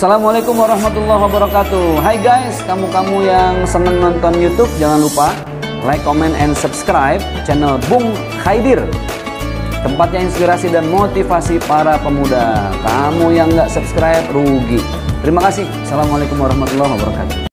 Assalamualaikum warahmatullahi wabarakatuh. Hai guys, kamu-kamu yang seneng nonton YouTube, jangan lupa like, comment, and subscribe channel Bung Khaidir. Tempatnya inspirasi dan motivasi para pemuda. Kamu yang nggak subscribe rugi. Terima kasih. Assalamualaikum warahmatullahi wabarakatuh.